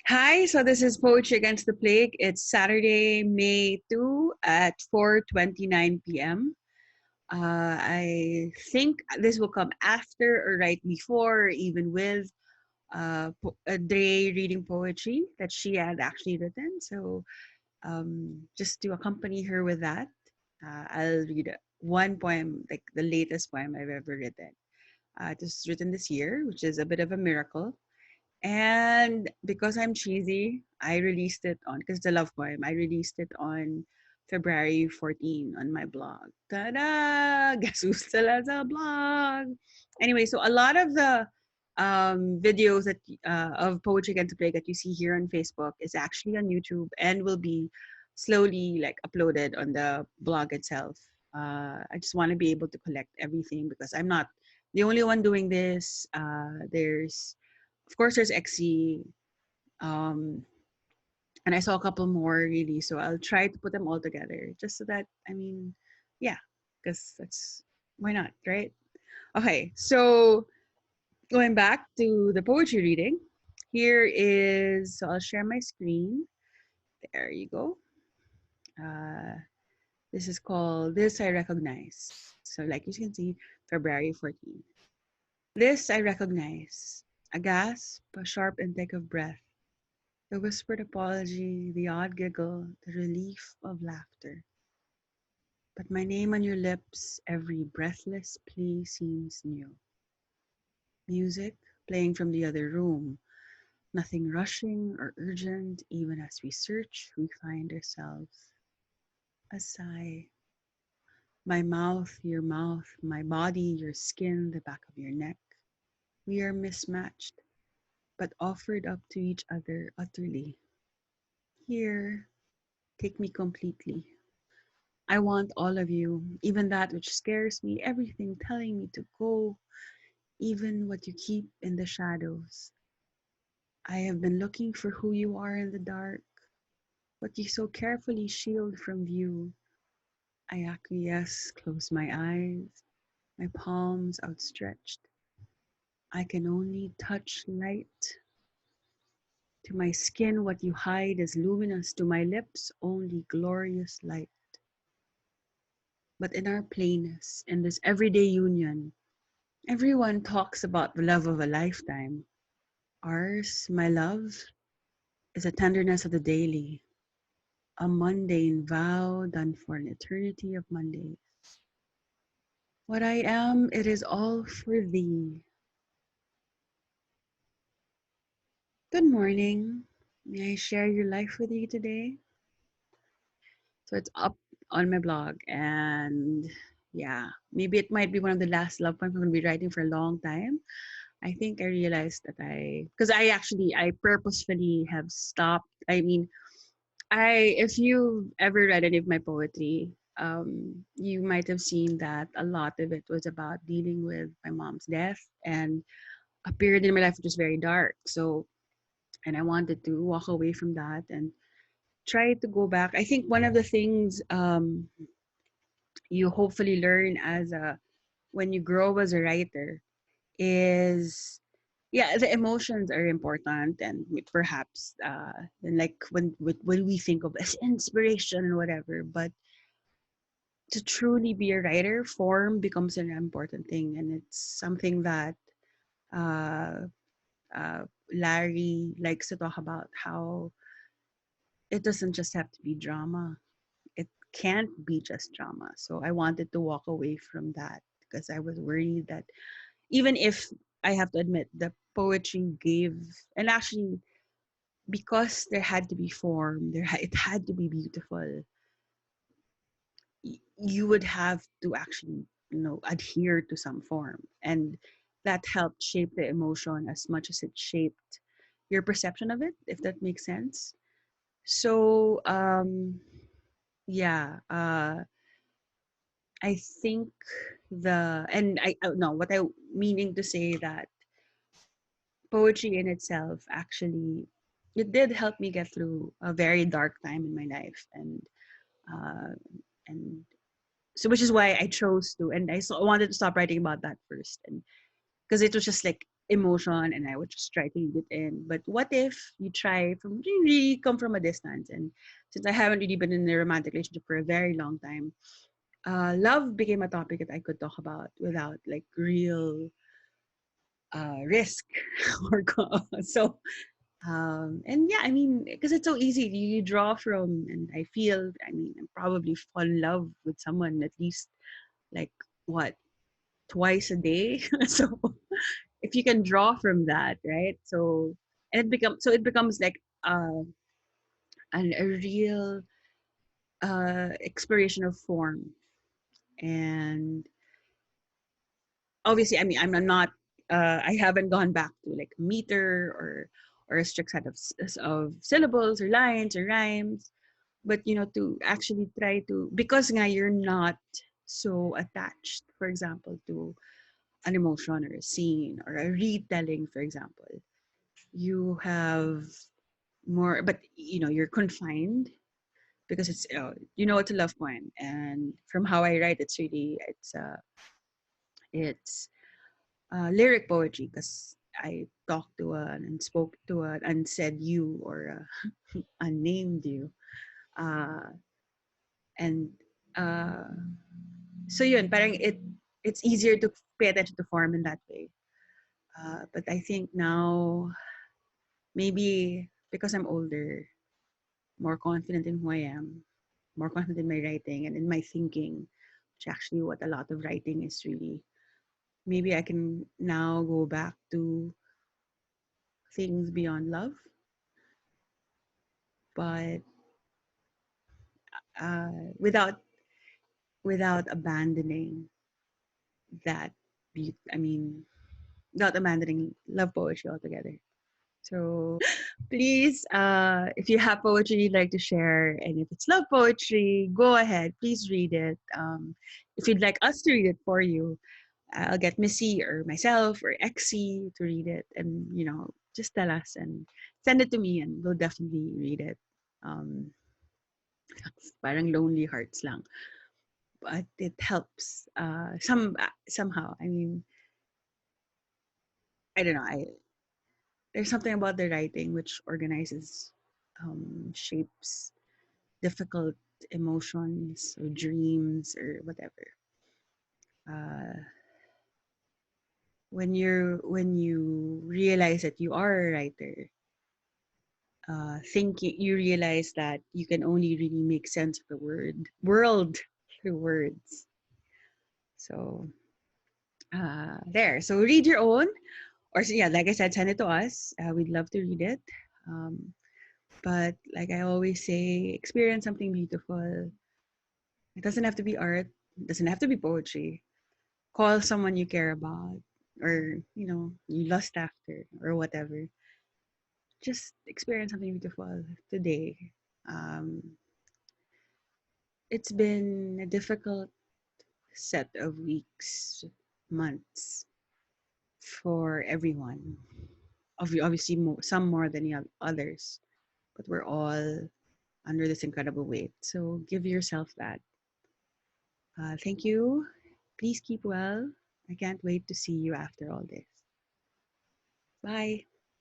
Hi, so this is Poetry Against the Plague. It's Saturday, May 2 at 4:29 p.m. I think this will come after or right before, or even with Drey reading poetry that she had actually written. So just to accompany her with that, I'll read one poem, like the latest poem I've ever written. It was written this year, which is a bit of a miracle. And because I'm cheesy, I released it on, because it's a love poem, I released it on February 14 on my blog. Ta-da! Guess who still has a blog? Anyway, so a lot of the videos that of Poetry Again to Play that you see here on Facebook is actually on YouTube and will be slowly like uploaded on the blog itself. I just want to be able to collect everything because I'm not the only one doing this. There's of course there's XC, um, and I saw a couple more really. So I'll try to put them all together just so that yeah, because that's why not, right? Okay, so going back to the poetry reading, here is so I'll share my screen. There you go. Uh, this is called This I Recognize. So like you can see, February 14. This I recognize. A gasp, a sharp intake of breath. The whispered apology, the odd giggle, the relief of laughter. But my name on your lips, every breathless plea seems new. Music playing from the other room, nothing rushing or urgent, even as we search, we find ourselves. A sigh. My mouth, my body, your skin, the back of your neck. We are mismatched, but offered up to each other utterly. Here, take me completely. I want all of you, even that which scares me, everything telling me to go, even what you keep in the shadows. I have been looking for who you are in the dark, what you so carefully shield from view. I acquiesce, close my eyes, my palms outstretched. I can only touch light. To my skin, what you hide is luminous. To my lips, only glorious light. But in our plainness, in this everyday union, everyone talks about the love of a lifetime. Ours, my love, is a tenderness of the daily, a mundane vow done for an eternity of Mondays. What I am, it is all for thee. Good morning. May I share your life with you today? So it's up on my blog, and yeah, maybe it might be one of the last love poems I'm going to be writing for a long time. I think I realized that because I purposefully have stopped. If you've ever read any of my poetry, you might have seen that a lot of it was about dealing with my mom's death and a period in my life which was very dark. So, and I wanted to walk away from that and try to go back. I think one of the things you hopefully learn when you grow as a writer is yeah, the emotions are important, and perhaps and like when we think of as inspiration or whatever, but to truly be a writer, form becomes an important thing, and it's something that uh, uh, Larry likes to talk about, how it doesn't just have to be drama. It can't be just drama. So I wanted to walk away from that because I was worried that even if I have to admit the poetry gave, and actually because there had to be form, it had to be beautiful. You would have to actually, adhere to some form, and that helped shape the emotion as much as it shaped your perception of it, if that makes sense. So, yeah, I think and I no, what I meaning to say that poetry in itself actually it did help me get through a very dark time in my life, uh, and so which is why I chose to, and wanted to stop writing about that first, and because it was just like emotion and I would just try to read it in. But what if you try from really come from a distance? And since I haven't really been in a romantic relationship for a very long time, love became a topic that I could talk about without like real risk or so. And yeah, I mean, because it's so easy, you draw from, and I feel, I mean, I'm probably fall in love with someone at least like what twice a day. So if you can draw from that, right? So and it becomes like a real exploration of form. And obviously, I mean, I'm not I haven't gone back to like meter or a strict set of syllables or lines or rhymes, but to actually try to, because nga you're not so attached, for example, to an emotion or a scene or a retelling, for example. You have more, but you're confined because it's a love poem, and from how I write, it's lyric poetry because I talked to and spoke to an unsaid you or unnamed you, uh, and uh, so yun, parang it's easier to pay attention to form in that way. But I think now maybe because I'm older, more confident in who I am, more confident in my writing and in my thinking, which actually what a lot of writing is really. Maybe I can now go back to things beyond love, but without abandoning that I mean, without abandoning love poetry altogether. So please, if you have poetry you'd like to share, and if it's love poetry, go ahead. Please read it. If you'd like us to read it for you, I'll get Missy or myself or Exy to read it, and just tell us and send it to me, and we'll definitely read it. Um, Parang lonely hearts lang, but it helps. Somehow. I mean, I don't know. There's something about the writing which organizes, shapes difficult emotions or dreams or whatever. Uh, when you realize that you are a writer, thinking you realize that you can only really make sense of the world through words. So there. So read your own, or yeah, like I said, send it to us. We'd love to read it. Um, but like I always say, experience something beautiful. It doesn't have to be art. It doesn't have to be poetry. Call someone you care about, or you lust after, or whatever. Just experience something beautiful today. Um, it's been a difficult set of weeks, months for everyone. Obviously, some more than the others, but we're all under this incredible weight. So give yourself that. Thank you. Please keep well. I can't wait to see you after all this. Bye.